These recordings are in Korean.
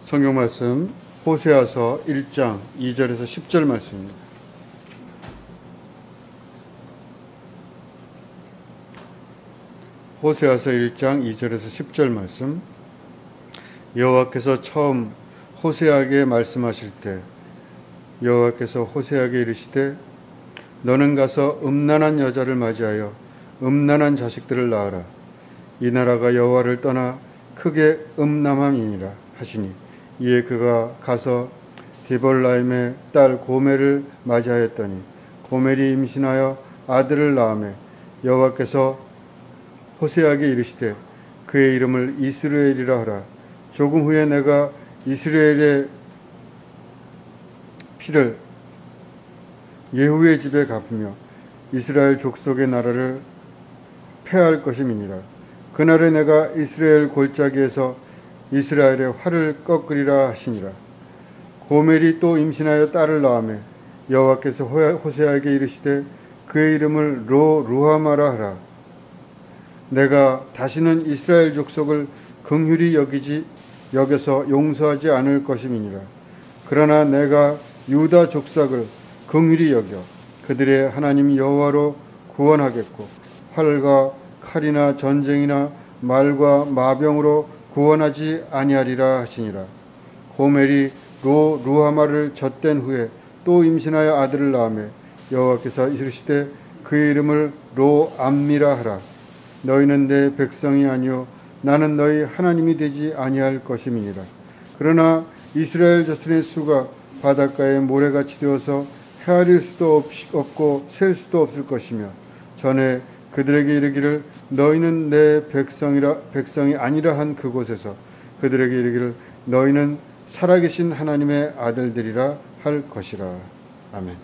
성경 말씀 호세아서 1장 2절에서 10절 말씀입니다. 호세아서 1장 2절에서 10절 말씀. 여호와께서 처음 호세아에게 말씀하실 때 여호와께서 호세아에게 이르시되 너는 가서 음란한 여자를 맞이하여 음란한 자식들을 낳아라. 이 나라가 여호와를 떠나 크게 음란함이니라 하시니 이에 그가 가서 디볼라임의 딸 고멜을 맞이하였더니 고멜이 임신하여 아들을 낳으며 여호와께서 호세아에게 이르시되 그의 이름을 이스라엘이라 하라. 조금 후에 내가 이스라엘의 피를 예후의 집에 갚으며 이스라엘 족속의 나라를 폐할 것임이니라. 그날에 내가 이스라엘 골짜기에서 이스라엘의 활을 꺾으리라 하시니라. 고멜이 또 임신하여 딸을 낳으며 여호와께서 호세아에게 이르시되 그의 이름을 루하마라 하라. 내가 다시는 이스라엘 족속을 긍휼히 여겨서 용서하지 않을 것임이니라. 그러나 내가 유다 족속을 긍휼히 여겨 그들의 하나님 여호와로 구원하겠고 활과 칼이나 전쟁이나 말과 마병으로 구원하지 아니하리라 하시니라. 고멜이 루하마를 젖댄 후에 또 임신하여 아들을 낳으며 여호와께서 이르시되 그의 이름을 로암미라 하라. 너희는 내 백성이 아니요 나는 너희 하나님이 되지 아니할 것임이니라. 그러나 이스라엘 자손의 수가 바닷가에 모래같이 되어서 헤아릴 수도 없고 셀 수도 없을 것이며 전에 그들에게 이르기를 너희는 내 백성이 아니라 한 그곳에서 그들에게 이르기를 너희는 살아계신 하나님의 아들들이라 할 것이라. 아멘.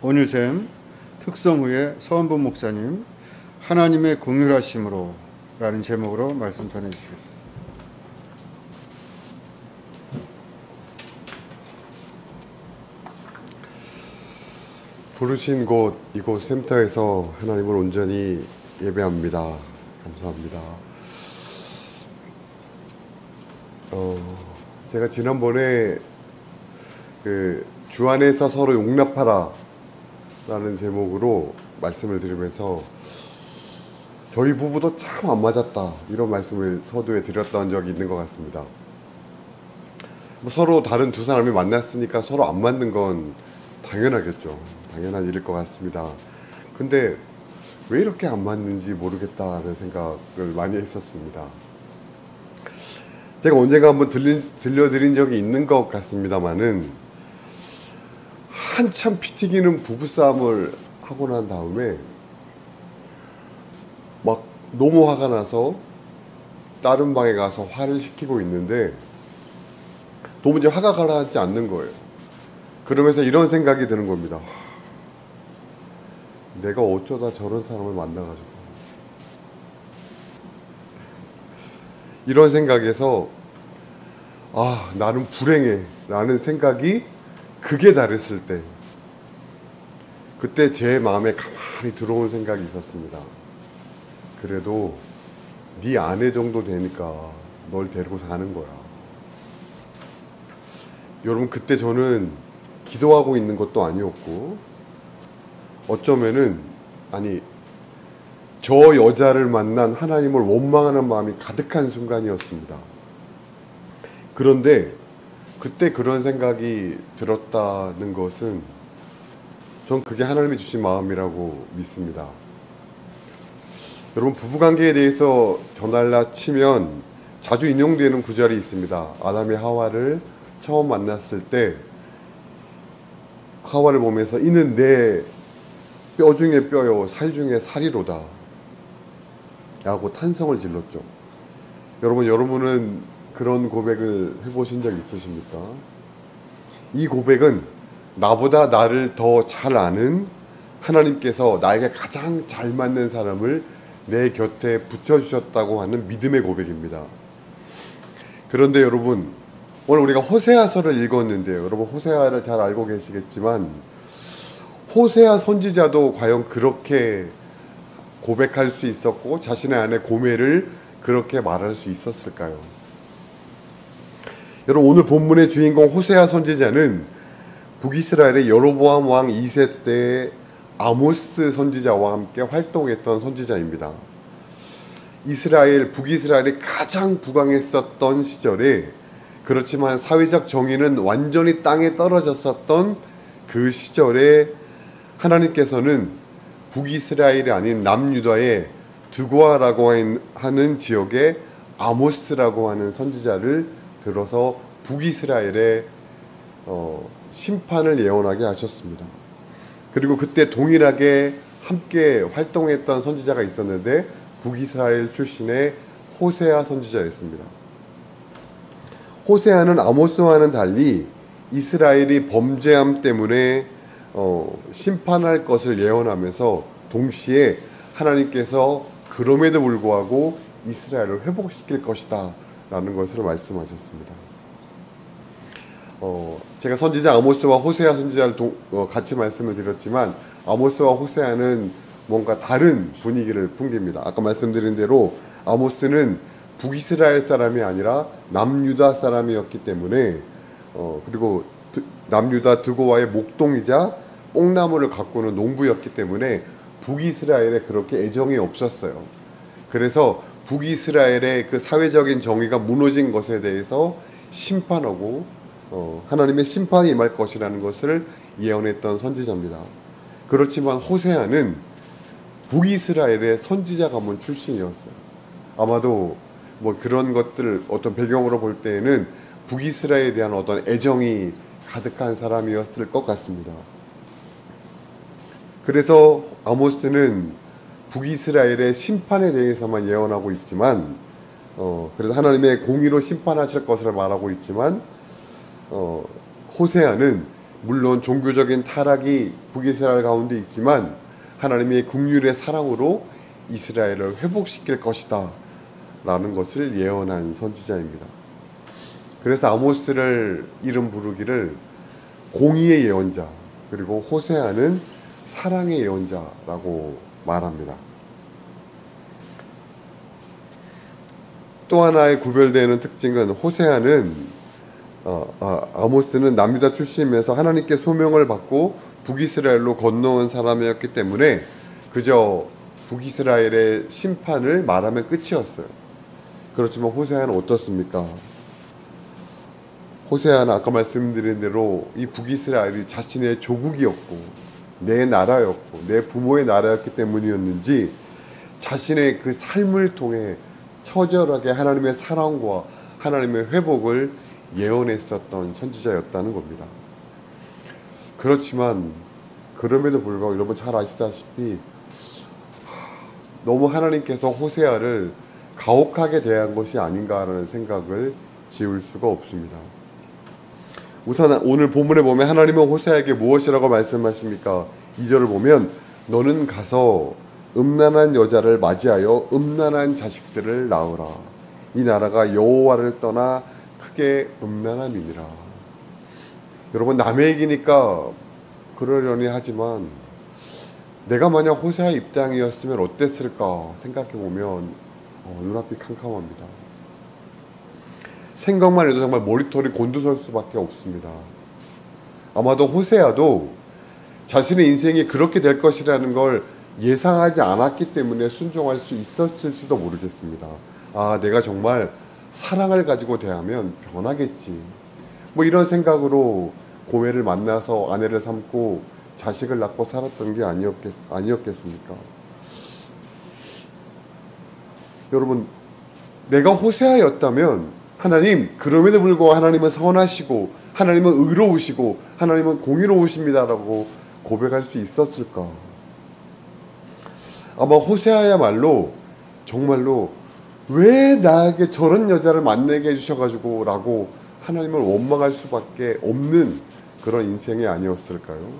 온유샘 특성 후에 서원본 목사님 하나님의 긍휼하심으로 라는 제목으로 말씀 전해주시겠습니다. 부르신 곳 이곳 센터에서 하나님을 온전히 예배합니다. 감사합니다. 제가 지난번에 주 안에서 서로 용납하라 라는 제목으로 말씀을 드리면서 저희 부부도 참 안 맞았다 이런 말씀을 서두에 드렸던 적이 있는 것 같습니다. 서로 다른 두 사람이 만났으니까 서로 안 맞는 건 당연하겠죠. 당연한 일일 것 같습니다. 근데 왜 이렇게 안 맞는지 모르겠다는 생각을 많이 했었습니다. 제가 언젠가 한번 들려드린 적이 있는 것 같습니다만은 한참 피 튀기는 부부싸움을 하고 난 다음에 막 너무 화가 나서 다른 방에 가서 화를 시키고 있는데 도무지 화가 가라앉지 않는 거예요. 그러면서 이런 생각이 드는 겁니다. 내가 어쩌다 저런 사람을 만나가지고 이런 생각에서 나는 불행해 라는 생각이 극에 달했을 때 그때 제 마음에 가만히 들어온 생각이 있었습니다. 그래도 네 아내 정도 되니까 널 데리고 사는 거야. 여러분 그때 저는 기도하고 있는 것도 아니었고 어쩌면은 저 여자를 만난 하나님을 원망하는 마음이 가득한 순간이었습니다. 그런데 그때 그런 생각이 들었다는 것은 전 그게 하나님이 주신 마음이라고 믿습니다. 여러분 부부관계에 대해서 전할라 치면 자주 인용되는 구절이 있습니다. 아담이 하와를 처음 만났을 때 하와를 보면서 이는 내 뼈 중에 뼈요 살 중에 살이로다 라고 탄성을 질렀죠. 여러분은 그런 고백을 해보신 적 있으십니까? 이 고백은 나보다 나를 더 잘 아는 하나님께서 나에게 가장 잘 맞는 사람을 내 곁에 붙여주셨다고 하는 믿음의 고백입니다. 그런데 여러분 오늘 우리가 호세아서를 읽었는데요. 여러분 호세아를 잘 알고 계시겠지만 호세아 선지자도 과연 그렇게 고백할 수 있었고 자신의 아내 고멜을 그렇게 말할 수 있었을까요? 여러분, 오늘 본문의 주인공 호세아 선지자는 북이스라엘의 여로보암 왕 2세 때 아모스 선지자와 함께 활동했던 선지자입니다. 북이스라엘이 가장 부강했었던 시절에, 그렇지만 사회적 정의는 완전히 땅에 떨어졌었던 그 시절에 하나님께서는 북이스라엘이 아닌 남유다의 드고아라고 하는 지역에 아모스라고 하는 선지자를 들어서 북이스라엘의 심판을 예언하게 하셨습니다. 그리고 그때 동일하게 함께 활동했던 선지자가 있었는데 북이스라엘 출신의 호세아 선지자였습니다. 호세아는 아모스와는 달리 이스라엘이 범죄함 때문에 심판할 것을 예언하면서 동시에 하나님께서 그럼에도 불구하고 이스라엘을 회복시킬 것이다 라는 것을 말씀하셨습니다. 제가 선지자 아모스와 호세아 선지자를 같이 말씀을 드렸지만, 아모스와 호세아는 뭔가 다른 분위기를 풍깁니다. 아까 말씀드린 대로 아모스는 북이스라엘 사람이 아니라 남유다 사람이었기 때문에, 그리고 남유다 드고와의 목동이자 뽕나무를 가꾸는 농부였기 때문에 북이스라엘에 그렇게 애정이 없었어요. 그래서 북이스라엘의 그 사회적인 정의가 무너진 것에 대해서 심판하고 하나님의 심판이 임할 것이라는 것을 예언했던 선지자입니다. 그렇지만 호세아는 북이스라엘의 선지자 가문 출신이었어요. 아마도 뭐 그런 것들 어떤 배경으로 볼 때에는 북이스라엘에 대한 어떤 애정이 가득한 사람이었을 것 같습니다. 그래서 아모스는 북이스라엘의 심판에 대해서만 예언하고 있지만, 그래서 하나님의 공의로 심판하실 것을 말하고 있지만, 호세아는 물론 종교적인 타락이 북이스라엘 가운데 있지만 하나님의 긍휼의 사랑으로 이스라엘을 회복시킬 것이다 라는 것을 예언한 선지자입니다. 그래서 아모스를 이름 부르기를 공의의 예언자, 그리고 호세아는 사랑의 예언자라고 말합니다. 또 하나의 구별되는 특징은 호세아는 아모스는 남유다 출신이면서 하나님께 소명을 받고 북이스라엘로 건너온 사람이었기 때문에 그저 북이스라엘의 심판을 말하면 끝이었어요. 그렇지만 호세아는 어떻습니까? 호세아는 아까 말씀드린 대로 이 북이스라엘이 자신의 조국이었고 내 나라였고 내 부모의 나라였기 때문이었는지 자신의 그 삶을 통해 처절하게 하나님의 사랑과 하나님의 회복을 예언했었던 선지자였다는 겁니다. 그렇지만 그럼에도 불구하고 여러분 잘 아시다시피 너무 하나님께서 호세아를 가혹하게 대한 것이 아닌가라는 생각을 지울 수가 없습니다. 우선 오늘 본문에 보면 하나님은 호세아에게 무엇이라고 말씀하십니까? 2절을 보면 너는 가서 음란한 여자를 맞이하여 음란한 자식들을 낳으라. 이 나라가 여호와를 떠나 크게 음란함이니라. 여러분, 남의 얘기니까 그러려니 하지만 내가 만약 호세아 입장이었으면 어땠을까 생각해보면 눈앞이 캄캄합니다. 생각만 해도 정말 머리털이 곤두설 수밖에 없습니다. 아마도 호세아도 자신의 인생이 그렇게 될 것이라는 걸 예상하지 않았기 때문에 순종할 수 있었을지도 모르겠습니다. 내가 정말 사랑을 가지고 대하면 변하겠지, 뭐 이런 생각으로 고멜을 만나서 아내를 삼고 자식을 낳고 살았던 게 아니었겠습니까? 여러분, 내가 호세아였다면 하나님, 그럼에도 불구하고 하나님은 선하시고 하나님은 의로우시고 하나님은 공의로우십니다라고 고백할 수 있었을까? 아마 호세아야말로 정말로 왜 나에게 저런 여자를 만나게 해주셔가지고 라고 하나님을 원망할 수밖에 없는 그런 인생이 아니었을까요?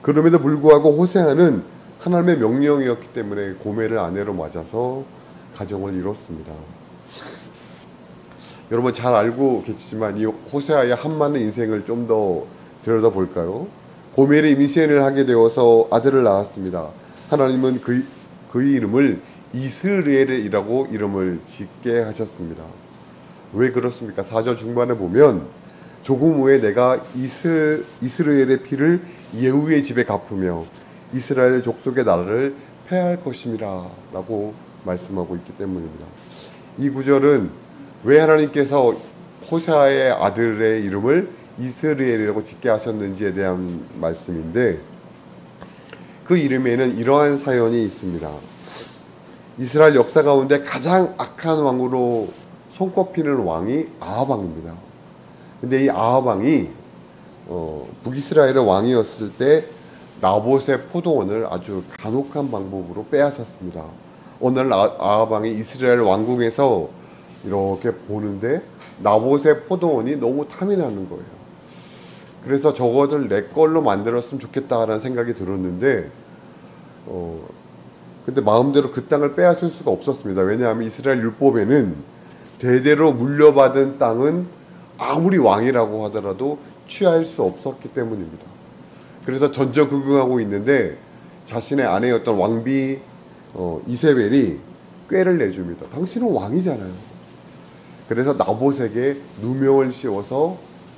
그럼에도 불구하고 호세아는 하나님의 명령이었기 때문에 고멜을 아내로 맞아서 가정을 이뤘습니다. 여러분 잘 알고 계시지만 이 호세아의 한많은 인생을 좀 더 들여다볼까요? 고멜이 임신을 하게 되어서 아들을 낳았습니다. 하나님은 그의 이름을 이스라엘이라고 이름을 짓게 하셨습니다. 왜 그렇습니까? 4절 중반에 보면 조금 후에 내가 이스라엘의 피를 예후의 집에 갚으며 이스라엘 족속의 나라를 패할 것임이라 라고 말씀하고 있기 때문입니다. 이 구절은 왜 하나님께서 호세아의 아들의 이름을 이스라엘이라고 짓게 하셨는지에 대한 말씀인데, 그 이름에는 이러한 사연이 있습니다. 이스라엘 역사 가운데 가장 악한 왕으로 손꼽히는 왕이 아합 왕입니다. 근데 이 아합 왕이 북이스라엘의 왕이었을 때 나봇의 포도원을 아주 간혹한 방법으로 빼앗았습니다. 어느 날 아합 왕이 이스라엘 왕궁에서 이렇게 보는데 나봇의 포도원이 너무 탐이 나는 거예요. 그래서 저것을 내 걸로 만들었으면 좋겠다라는 생각이 들었는데 근데 마음대로 그 땅을 빼앗을 수가 없었습니다. 왜냐하면 이스라엘 율법에는 대대로 물려받은 땅은 아무리 왕이라고 하더라도 취할 수 없었기 때문입니다. 그래서 전전긍긍하고 있는데 자신의 아내였던 왕비 이세벨이 꾀를 내줍니다. 당신은 왕이잖아요. 그래서 나봇에게 누명을 씌워서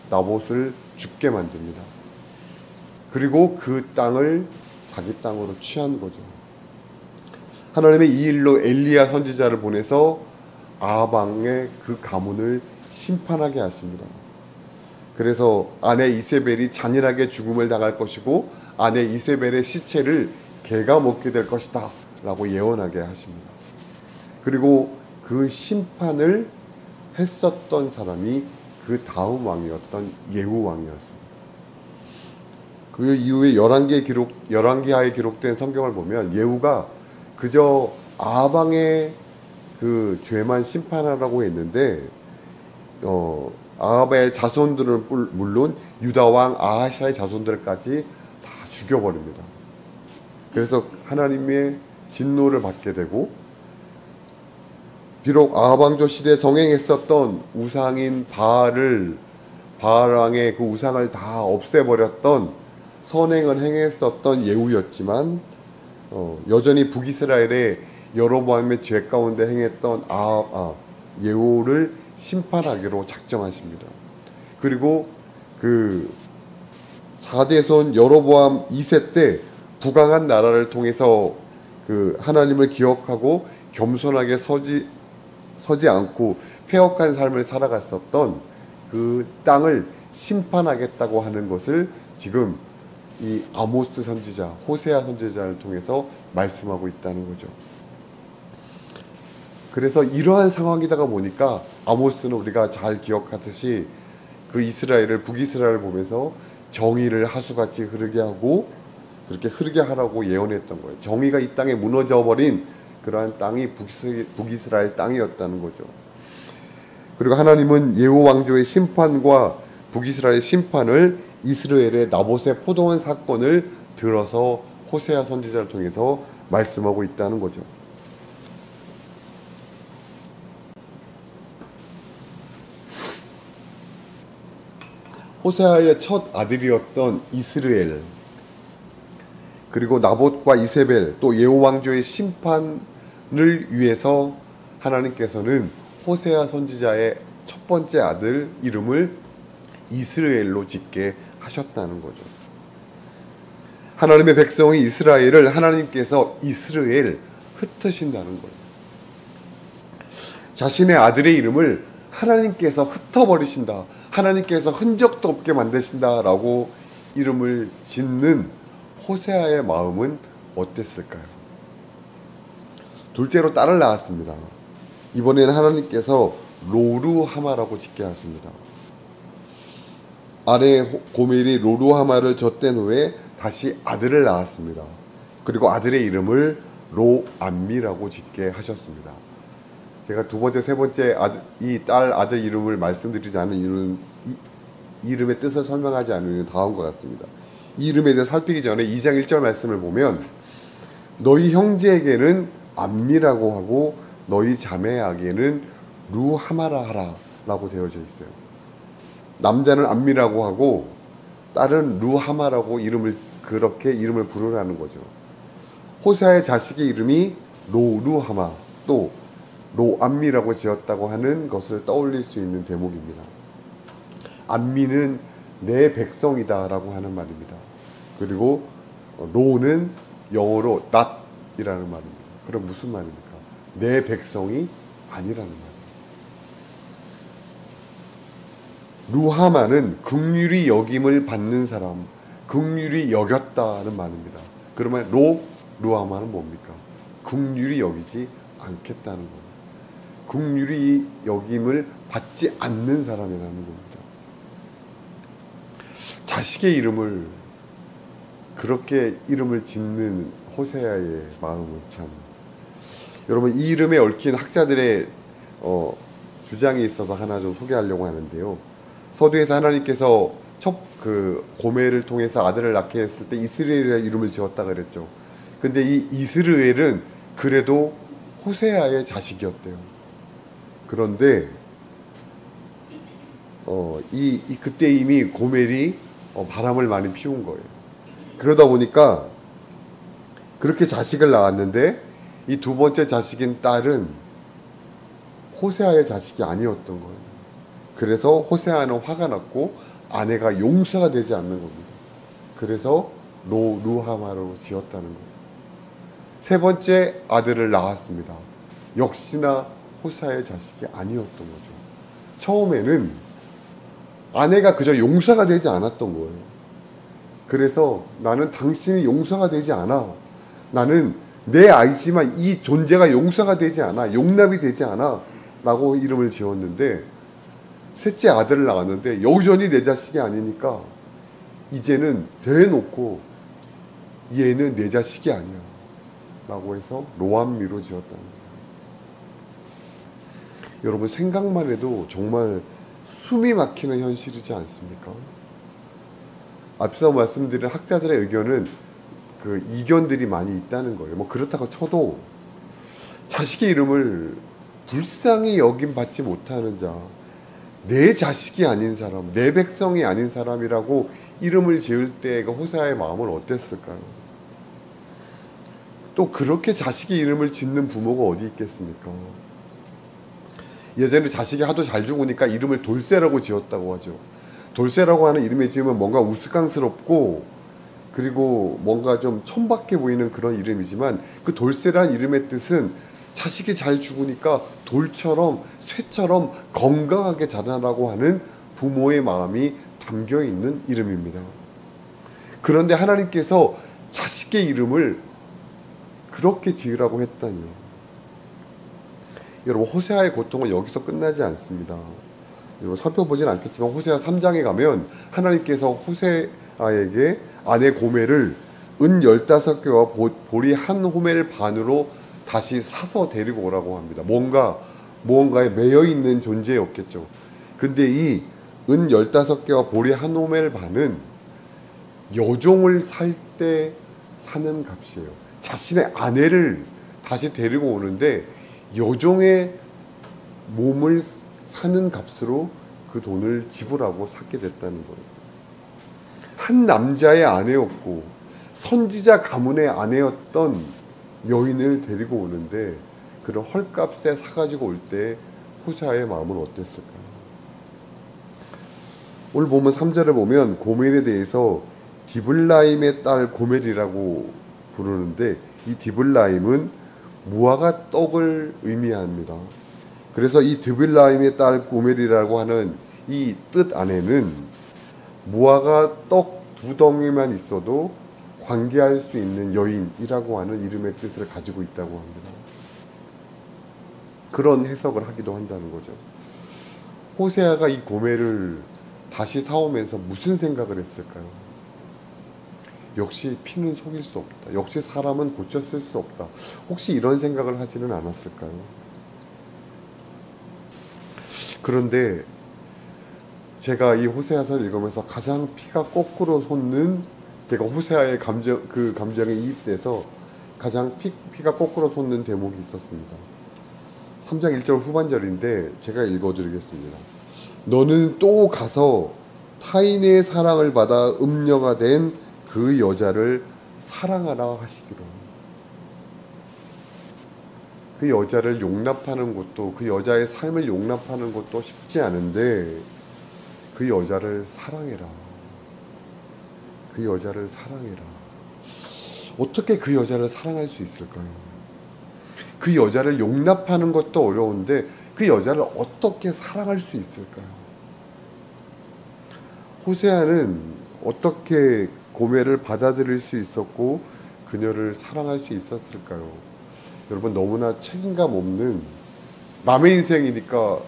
나봇을 죽게 만듭니다. 그리고 그 땅을 자기 땅으로 취한 거죠. 하나님의 이 일로 엘리야 선지자를 보내서 아합 왕의 그 가문을 심판하게 하십니다. 그래서 아내 이세벨이 잔인하게 죽음을 당할 것이고 아내 이세벨의 시체를 개가 먹게 될 것이다 라고 예언하게 하십니다. 그리고 그 심판을 했었던 사람이 그 다음 왕이었던 예후 왕이었습니다. 그 이후에 열왕기하에 기록된 성경을 보면 예후가 그저 아합 왕의 그 죄만 심판하라고 했는데 아합의 자손들은 물론 유다 왕 아하시아의 자손들까지 다 죽여버립니다. 그래서 하나님의 진노를 받게 되고, 비록 아합 왕조 시대에 성행했었던 우상인 바알 왕의 그 우상을 다 없애버렸던 선행을 행했었던 예후였지만 여전히 북이스라엘의 여로보암의 죄 가운데 행했던 예후를 심판하기로 작정하십니다. 그리고 그 4대손 여로보암 2세 때 부강한 나라를 통해서 그 하나님을 기억하고 겸손하게 서지 않고 폐역한 삶을 살아갔었던 그 땅을 심판하겠다고 하는 것을 지금 이 아모스 선지자, 호세아 선지자를 통해서 말씀하고 있다는 거죠. 그래서 이러한 상황이다가 보니까 아모스는 우리가 잘 기억하듯이 그 북이스라엘을 보면서 정의를 하수같이 흐르게 하고 그렇게 흐르게 하라고 예언했던 거예요. 정의가 이 땅에 무너져버린 그러한 땅이 북이스라엘 땅이었다는 거죠. 그리고 하나님은 예후 왕조의 심판과 북이스라엘의 심판을 이스라엘의 나봇의 포도원 사건을 들어서 호세아 선지자를 통해서 말씀하고 있다는 거죠. 호세아의 첫 아들이었던 이스라엘, 그리고 나봇과 이세벨, 또 예후 왕조의 심판을 위해서 하나님께서는 호세아 선지자의 첫 번째 아들 이름을 이스라엘로 짓게 하셨다는 거죠. 하나님의 백성이 이스라엘을 하나님께서 이스라엘 흩으신다는 거예요. 자신의 아들의 이름을 하나님께서 흩어버리신다, 하나님께서 흔적도 없게 만드신다라고 이름을 짓는 호세아의 마음은 어땠을까요? 둘째로 딸을 낳았습니다. 이번에는 하나님께서 로루하마라고 짓게 하십니다. 아내 고멜이 로루하마를 젖댄 후에 다시 아들을 낳았습니다. 그리고 아들의 이름을 로암미라고 짓게 하셨습니다. 제가 두 번째, 세 번째 이 딸 아들 이름을 말씀드리지 않은 이유는 이름의 뜻을 설명하지 않은 이유는 다음과 같습니다. 이 이름에 대해 살피기 전에 2장 1절 말씀을 보면 너희 형제에게는 암미라고 하고 너희 자매에게는 루하마라 하라 라고 되어져 있어요. 남자는 암미라고 하고 딸은 루하마라고 그렇게 이름을 부르라는 거죠. 호세아의 자식의 이름이 로루하마, 또 로암미라고 지었다고 하는 것을 떠올릴 수 있는 대목입니다. 암미는 내 백성이다 라고 하는 말입니다. 그리고 로는 영어로 not이라는 말입니다. 그럼 무슨 말입니까? 내 백성이 아니라는 말입니다. 루하마는 긍휼히 여김을 받는 사람, 긍휼히 여겼다는 말입니다. 그러면 루하마는 뭡니까? 긍휼히 여기지 않겠다는 겁니다. 긍휼히 여김을 받지 않는 사람이라는 겁니다. 자식의 이름을 그렇게 이름을 짓는 호세아의 마음은 참, 여러분 이 이름에 얽힌 학자들의 주장이 있어서 하나 좀 소개하려고 하는데요. 서두에서 하나님께서 첫 고멜을 통해서 아들을 낳게 했을 때 이스라엘이라는 이름을 지었다 그랬죠. 근데 이 이스라엘은 그래도 호세아의 자식이었대요. 그런데 그때 이미 고멜이 바람을 많이 피운 거예요. 그러다 보니까 그렇게 자식을 낳았는데 이 두 번째 자식인 딸은 호세아의 자식이 아니었던 거예요. 그래서 호세아는 화가 났고 아내가 용서가 되지 않는 겁니다. 그래서 루하마로 지었다는 거예요. 세 번째 아들을 낳았습니다. 역시나 호세아의 자식이 아니었던 거죠. 처음에는 아내가 그저 용서가 되지 않았던 거예요. 그래서 나는 당신이 용서가 되지 않아. 나는 내 아이지만 이 존재가 용서가 되지 않아. 용납이 되지 않아. 라고 이름을 지었는데 셋째 아들을 낳았는데 여전히 내 자식이 아니니까 이제는 대놓고 얘는 내 자식이 아니야. 라고 해서 로암미로 지었다는 거예요. 여러분 생각만 해도 정말 숨이 막히는 현실이지 않습니까? 앞서 말씀드린 학자들의 의견은 이견들이 많이 있다는 거예요. 뭐 그렇다고 쳐도 자식의 이름을 불쌍히 여김받지 못하는 자, 내 자식이 아닌 사람, 내 백성이 아닌 사람이라고 이름을 지을 때 그 호세아의 마음은 어땠을까요? 또 그렇게 자식의 이름을 짓는 부모가 어디 있겠습니까? 예전에 자식이 하도 잘 죽으니까 이름을 돌쇠라고 지었다고 하죠. 돌쇠라고 하는 이름에 지으면 뭔가 우스꽝스럽고 그리고 뭔가 좀 천박해 보이는 그런 이름이지만 그 돌쇠라는 이름의 뜻은 자식이 잘 죽으니까 돌처럼 쇠처럼 건강하게 자라라고 하는 부모의 마음이 담겨 있는 이름입니다. 그런데 하나님께서 자식의 이름을 그렇게 지으라고 했다니. 여러분 호세아의 고통은 여기서 끝나지 않습니다. 여러분 살펴보진 않겠지만 호세아 3장에 가면 하나님께서 호세아에게 아내 고멜을 은 15개와 보리 한 호멜 반으로 다시 사서 데리고 오라고 합니다. 무언가에 매여 있는 존재였겠죠. 근데 이 은 15개와 보리 한 호멜 반은 여종을 살 때 사는 값이에요. 자신의 아내를 다시 데리고 오는데 여종의 몸을 사는 값으로 그 돈을 지불하고 샀게 됐다는 거예요. 한 남자의 아내였고 선지자 가문의 아내였던 여인을 데리고 오는데 그런 헐값에 사가지고 올 때 호세아의 마음은 어땠을까요? 오늘 보면 3절을 보면 고멜에 대해서 디블라임의 딸 고멜이라고 부르는데 이 디블라임은 무화과 떡을 의미합니다. 그래서 이 디블라임의 딸 고멜이라고 하는 이 뜻 안에는 무화과 떡 2덩이만 있어도 관계할 수 있는 여인이라고 하는 이름의 뜻을 가지고 있다고 합니다. 그런 해석을 하기도 한다는 거죠. 호세아가 이 고멜을 다시 사오면서 무슨 생각을 했을까요? 역시 피는 속일 수 없다. 역시 사람은 고쳤을 수 없다. 혹시 이런 생각을 하지는 않았을까요? 그런데 제가 이 호세아서를 읽으면서 가장 피가 거꾸로 솟는, 제가 호세아의 감정에 이입돼서 가장 피가 거꾸로 솟는 대목이 있었습니다. 3장 1절 후반절인데 제가 읽어드리겠습니다. 너는 또 가서 타인의 사랑을 받아 음녀가 된 그 여자를 사랑하라 하시기로. 그 여자를 용납하는 것도, 그 여자의 삶을 용납하는 것도 쉽지 않은데 그 여자를 사랑해라. 그 여자를 사랑해라. 어떻게 그 여자를 사랑할 수 있을까요? 그 여자를 용납하는 것도 어려운데 그 여자를 어떻게 사랑할 수 있을까요? 호세아는 어떻게 고멜을 받아들일 수 있었고 그녀를 사랑할 수 있었을까요? 여러분, 너무나 책임감 없는, 남의 인생이니까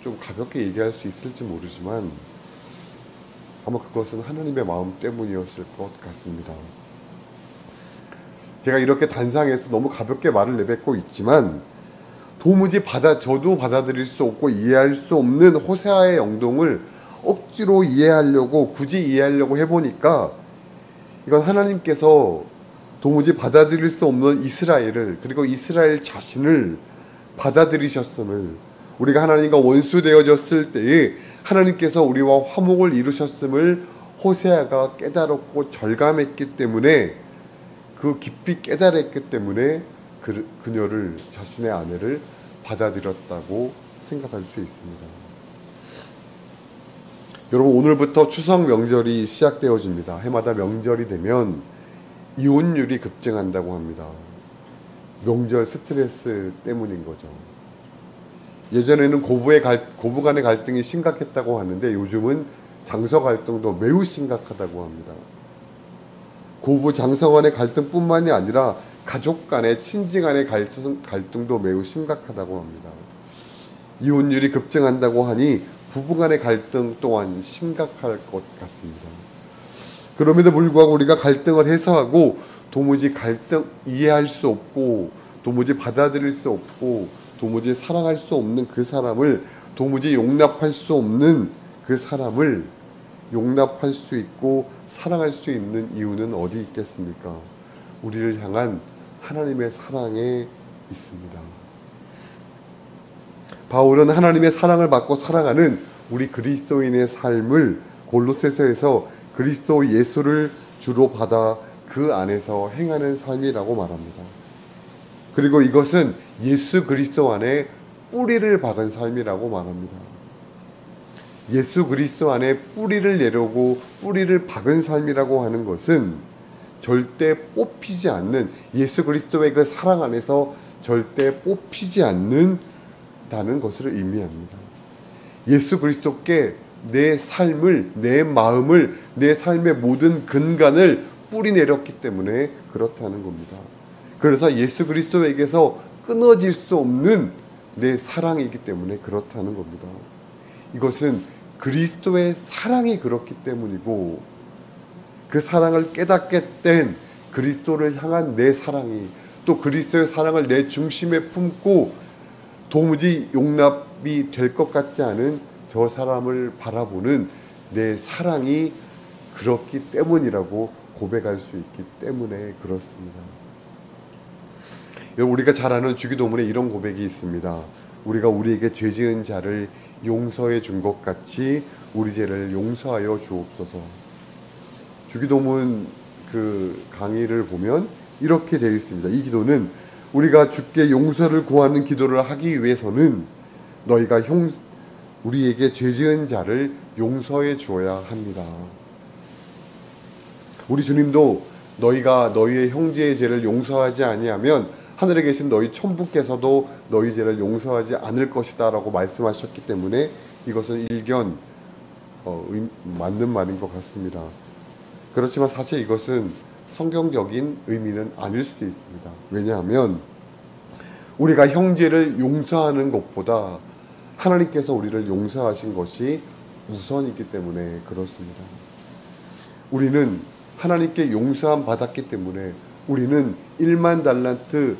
좀 가볍게 얘기할 수 있을지 모르지만 아마 그것은 하나님의 마음 때문이었을 것 같습니다. 제가 이렇게 단상에서 너무 가볍게 말을 내뱉고 있지만 도무지 저도 받아들일 수 없고 이해할 수 없는 호세아의 영동을 억지로 이해하려고, 굳이 이해하려고 해보니까 이건 하나님께서 도무지 받아들일 수 없는 이스라엘을, 그리고 이스라엘 자신을 받아들이셨음을, 우리가 하나님과 원수 되어졌을 때에 하나님께서 우리와 화목을 이루셨음을 호세아가 깨달았고 절감했기 때문에, 그 깊이 깨달았기 때문에 그녀를, 자신의 아내를 받아들였다고 생각할 수 있습니다. 여러분, 오늘부터 추석 명절이 시작되어집니다. 해마다 명절이 되면 이혼율이 급증한다고 합니다. 명절 스트레스 때문인 거죠. 예전에는 고부 간의 갈등이 심각했다고 하는데 요즘은 장서 갈등도 매우 심각하다고 합니다. 고부 장서 간의 갈등뿐만이 아니라 가족 간의, 친지 간의 갈등도 매우 심각하다고 합니다. 이혼율이 급증한다고 하니 부부 간의 갈등 또한 심각할 것 같습니다. 그럼에도 불구하고 우리가 갈등을 해소하고 도무지 이해할 수 없고 도무지 받아들일 수 없고 도무지 사랑할 수 없는 그 사람을, 도무지 용납할 수 없는 그 사람을 용납할 수 있고 사랑할 수 있는 이유는 어디 있겠습니까? 우리를 향한 하나님의 사랑에 있습니다. 바울은 하나님의 사랑을 받고 살아가는 우리 그리스도인의 삶을 골로새서에서 그리스도 예수를 주로 받아 그 안에서 행하는 삶이라고 말합니다. 그리고 이것은 예수 그리스도 안에 뿌리를 박은 삶이라고 말합니다. 예수 그리스도 안에 뿌리를 내려고 뿌리를 박은 삶이라고 하는 것은 절대 뽑히지 않는, 예수 그리스도의 그 사랑 안에서 절대 뽑히지 않는다는 것을 의미합니다. 예수 그리스도께 내 삶을, 내 마음을, 내 삶의 모든 근간을 뿌리 내렸기 때문에 그렇다는 겁니다. 그래서 예수 그리스도에게서 끊어질 수 없는 내 사랑이기 때문에 그렇다는 겁니다. 이것은 그리스도의 사랑이 그렇기 때문이고, 그 사랑을 깨닫게 된 그리스도를 향한 내 사랑이, 또 그리스도의 사랑을 내 중심에 품고 도무지 용납이 될 것 같지 않은 저 사람을 바라보는 내 사랑이 그렇기 때문이라고 고백할 수 있기 때문에 그렇습니다. 우리가 잘 아는 주기도문에 이런 고백이 있습니다. 우리가 우리에게 죄 지은 자를 용서해 준 것 같이 우리 죄를 용서하여 주옵소서. 주기도문 그 강의를 보면 이렇게 되어 있습니다. 이 기도는 우리가 주께 용서를 구하는 기도를 하기 위해서는 너희가 우리에게 죄 지은 자를 용서해 주어야 합니다. 우리 주님도 너희가 너희의 형제의 죄를 용서하지 아니하면 하늘에 계신 너희 천부께서도 너희 죄를 용서하지 않을 것이다 라고 말씀하셨기 때문에 이것은 일견 맞는 말인 것 같습니다. 그렇지만 사실 이것은 성경적인 의미는 아닐 수 있습니다. 왜냐하면 우리가 형제를 용서하는 것보다 하나님께서 우리를 용서하신 것이 우선이기 때문에 그렇습니다. 우리는 하나님께 용서함 받았기 때문에, 우리는 1만 달란트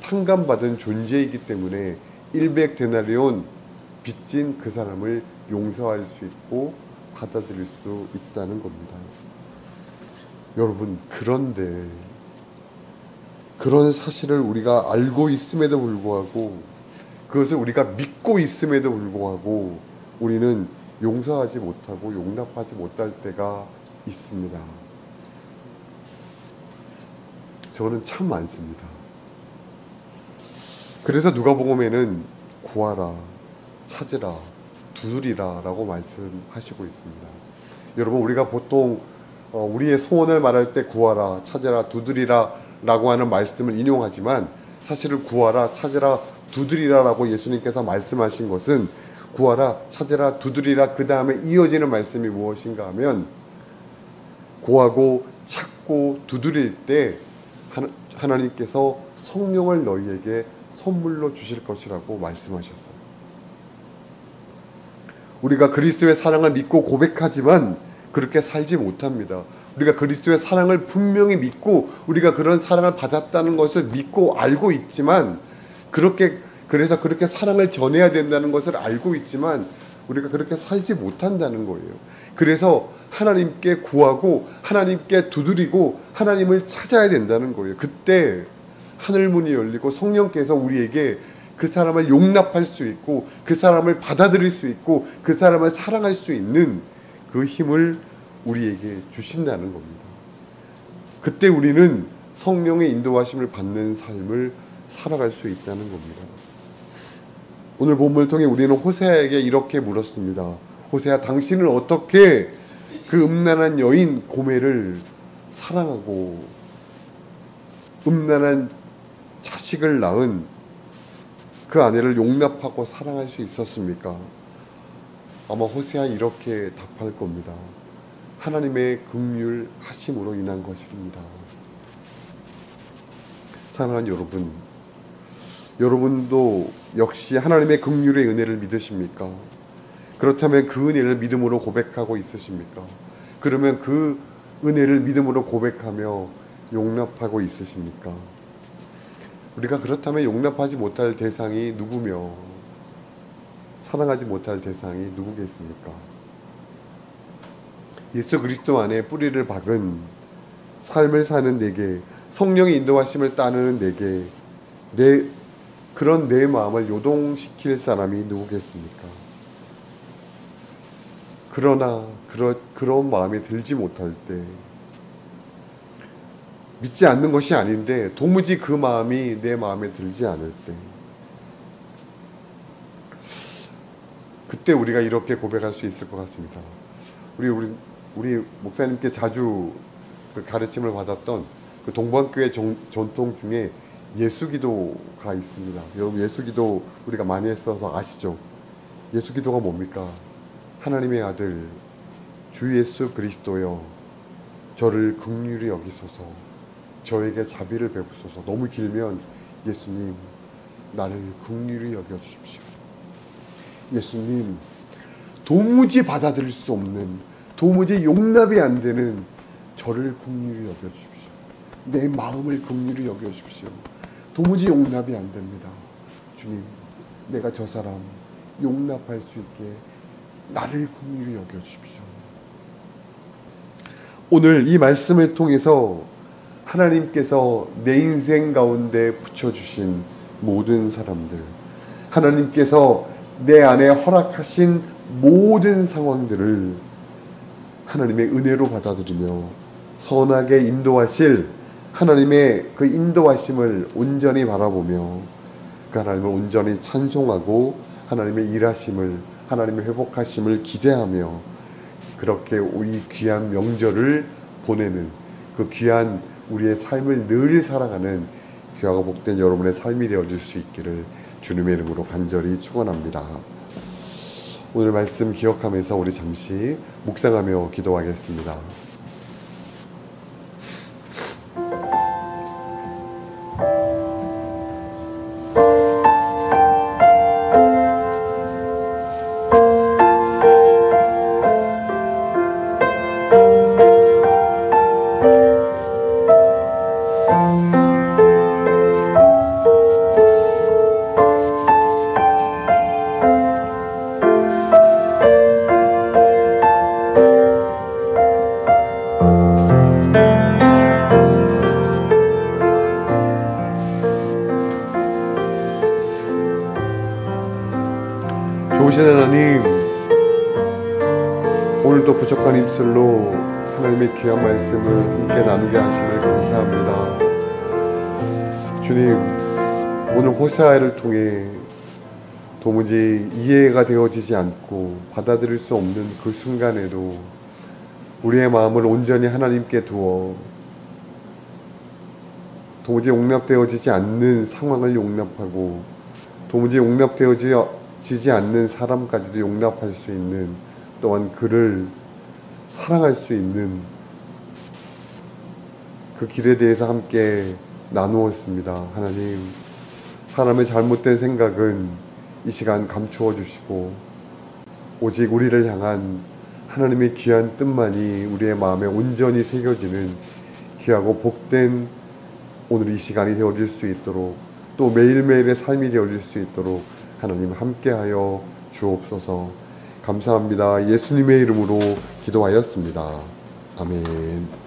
탕감받은 존재이기 때문에 100데나리온 빚진 그 사람을 용서할 수 있고 받아들일 수 있다는 겁니다. 여러분, 그런데 그런 사실을 우리가 알고 있음에도 불구하고, 그것을 우리가 믿고 있음에도 불구하고 우리는 용서하지 못하고 용납하지 못할 때가 있습니다. 저는 참 많습니다. 그래서 누가복음에는 구하라, 찾으라, 두드리라 라고 말씀하시고 있습니다. 여러분, 우리가 보통 우리의 소원을 말할 때 구하라, 찾으라, 두드리라 라고 하는 말씀을 인용하지만, 사실은 구하라, 찾으라, 두드리라 라고 예수님께서 말씀하신 것은 구하라, 찾으라, 두드리라 그 다음에 이어지는 말씀이 무엇인가 하면, 구하고 찾고 두드릴 때 하나님께서 성령을 너희에게 선물로 주실 것이라고 말씀하셨어요. 우리가 그리스도의 사랑을 믿고 고백하지만 그렇게 살지 못합니다. 우리가 그리스도의 사랑을 분명히 믿고 우리가 그런 사랑을 받았다는 것을 믿고 알고 있지만, 그래서 그렇게 사랑을 전해야 된다는 것을 알고 있지만 우리가 그렇게 살지 못한다는 거예요. 그래서 하나님께 구하고 하나님께 두드리고 하나님을 찾아야 된다는 거예요. 그때 하늘문이 열리고 성령께서 우리에게 그 사람을 용납할 수 있고 그 사람을 받아들일 수 있고 그 사람을 사랑할 수 있는 그 힘을 우리에게 주신다는 겁니다. 그때 우리는 성령의 인도하심을 받는 삶을 살아갈 수 있다는 겁니다. 오늘 본문을 통해 우리는 호세아에게 이렇게 물었습니다. 호세아, 당신은 어떻게 그 음란한 여인 고멜을 사랑하고 음란한 자식을 낳은 그 아내를 용납하고 사랑할 수 있었습니까? 아마 호세아 이렇게 답할 겁니다. 하나님의 긍휼하심으로 인한 것입니다. 사랑하는 여러분, 여러분도 역시 하나님의 긍휼의 은혜를 믿으십니까? 그렇다면 그 은혜를 믿음으로 고백하고 있으십니까? 그러면 그 은혜를 믿음으로 고백하며 용납하고 있으십니까? 우리가 그렇다면 용납하지 못할 대상이 누구며 사랑하지 못할 대상이 누구겠습니까? 예수 그리스도 안에 뿌리를 박은 삶을 사는 내게, 성령의 인도하심을 따르는 내게 그런 내 마음을 요동시킬 사람이 누구겠습니까? 그러나 그런 마음이 들지 못할 때, 믿지 않는 것이 아닌데 도무지 그 마음이 내 마음에 들지 않을 때, 그때 우리가 이렇게 고백할 수 있을 것 같습니다. 우리 목사님께 자주 그 가르침을 받았던 그 동방교회 전통 중에 예수기도가 있습니다. 여러분, 예수기도 우리가 많이 했어서 아시죠? 예수기도가 뭡니까? 하나님의 아들 주 예수 그리스도여, 저를 긍휼히 여기소서, 저에게 자비를 베푸소서. 너무 길면 예수님, 나를 긍휼히 여겨주십시오. 예수님, 도무지 받아들일 수 없는, 도무지 용납이 안 되는 저를 긍휼히 여겨주십시오. 내 마음을 긍휼히 여겨주십시오. 도무지 용납이 안 됩니다. 주님, 내가 저 사람 용납할 수 있게 나를 긍휼히 여겨주십시오. 오늘 이 말씀을 통해서 하나님께서 내 인생 가운데 붙여주신 모든 사람들, 하나님께서 내 안에 허락하신 모든 상황들을 하나님의 은혜로 받아들이며 선하게 인도하실 하나님의 그 인도하심을 온전히 바라보며 그 하나님을 온전히 찬송하고 하나님의 일하심을, 하나님의 회복하심을 기대하며 그렇게 이 귀한 명절을 보내는, 그 귀한 우리의 삶을 늘 살아가는 귀하고 복된 여러분의 삶이 되어질 수 있기를 주님의 이름으로 간절히 축원합니다. 오늘 말씀 기억하면서 우리 잠시 묵상하며 기도하겠습니다. 좋으신 하나님, 오늘도 부족한 입술로 하나님의 귀한 말씀을 함께 나누게 하심을 감사합니다. 주님, 오늘 호세아를 통해 도무지 이해가 되어지지 않고 받아들일 수 없는 그 순간에도 우리의 마음을 온전히 하나님께 두어 도무지 용납되어지지 않는 상황을 용납하고 도무지 용납되어지지 않는 사람까지도 용납할 수 있는, 또한 그를 사랑할 수 있는 그 길에 대해서 함께 나누었습니다. 하나님, 사람의 잘못된 생각은 이 시간 감추어 주시고 오직 우리를 향한 하나님의 귀한 뜻만이 우리의 마음에 온전히 새겨지는 귀하고 복된 오늘 이 시간이 되어질 수 있도록, 또 매일매일의 삶이 되어질 수 있도록 하나님 함께하여 주옵소서. 감사합니다. 예수님의 이름으로 기도하였습니다. 아멘.